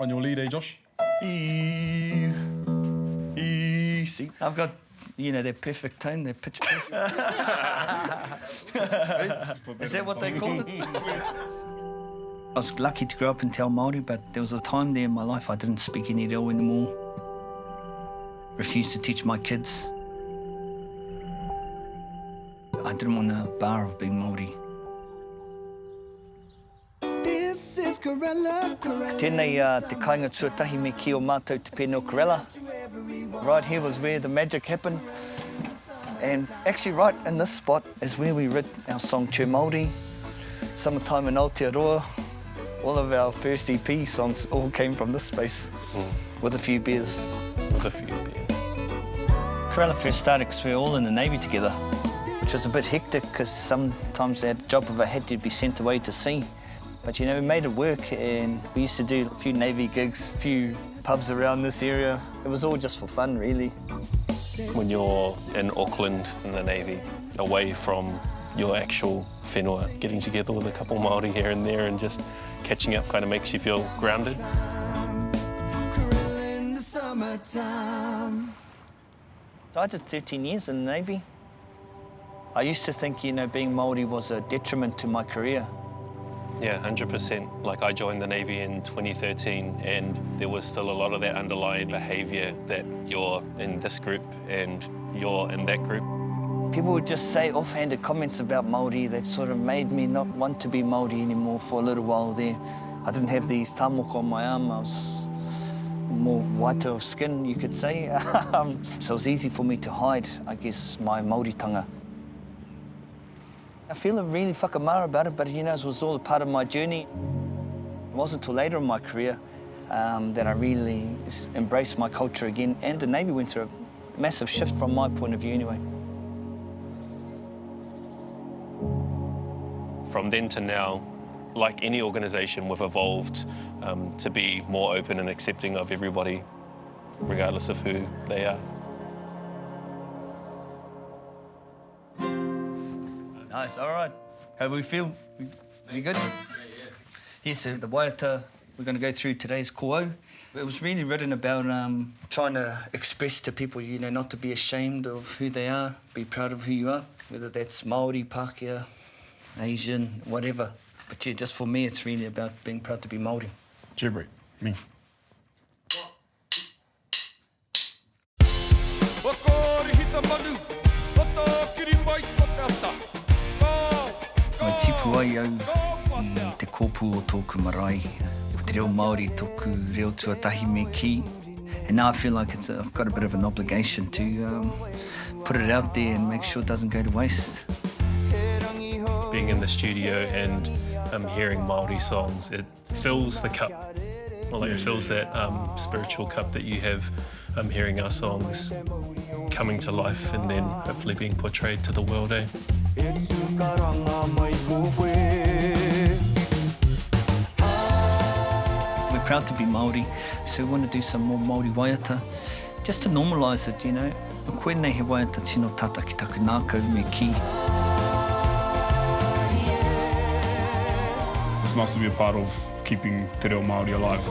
On your lead, Josh? See, I've got, you know, that perfect tone, that pitch perfect. Is that what they call it? I was lucky to grow up in Te Ao Māori, but there was a time there in my life I didn't speak any reo anymore. Refused to teach my kids. I didn't want a bar of being Māori. This is Corrella. Tēnei te kāinga tuatahi me ki o mātou te pēno Corrella. Right here was where the magic happened. And actually right in this spot is where we wrote our song Te Māori, Summertime in Aotearoa. All of our first EP songs all came from this space, with a few beers. With a few beers. Corrella first started because we were all in the Navy together, which was a bit hectic because sometimes that job if I had to be sent away to sea. But you know, we made it work and we used to do a few Navy gigs, a few pubs around this area. It was all just for fun, really. When you're in Auckland in the Navy, away from your actual whenua, getting together with a couple Māori here and there and just catching up kind of makes you feel grounded. I did 13 years in the Navy. I used to think, you know, being Māori was a detriment to my career. Yeah, 100%. Like, I joined the Navy in 2013 and there was still a lot of that underlying behaviour that you're in this group and you're in that group. People would just say offhanded comments about Māori that sort of made me not want to be Māori anymore for a little while there. I didn't have these tamoko on my arm. I was more whiter of skin, you could say. So it was easy for me to hide, I guess, my Māoritanga. I feel really whakamara about it, but you know, it was all a part of my journey. It wasn't until later in my career that I really embraced my culture again, and the Navy went through a massive shift from my point of view anyway. From then to now, like any organisation, we've evolved to be more open and accepting of everybody, regardless of who they are. Nice, all right. How do we feel? We good? Yes, so the WAIATA we're going to go through today's Ko Au. It was really written about trying to express to people, you know, not to be ashamed of who they are, be proud of who you are, whether that's Māori, Pākehā, Asian, whatever. But yeah, just for me, it's really about being proud to be Māori. Jibri, me. Mai tipu ai au I te kōpū o tōku marae. Ko te reo Māori tōku reo tuatahi me ki. And now I feel like I've got a bit of an obligation to put it out there and make sure it doesn't go to waste. Being in the studio and hearing Māori songs, it fills the cup. Well, like, it fills that spiritual cup that you have hearing our songs coming to life and then hopefully being portrayed to the world, eh? We're proud to be Māori, so we want to do some more Māori waiata, just to normalise it, you know. Koe nei he waiata tino tata ki taku nākau me ki. It's nice to be a part of keeping te reo Māori alive.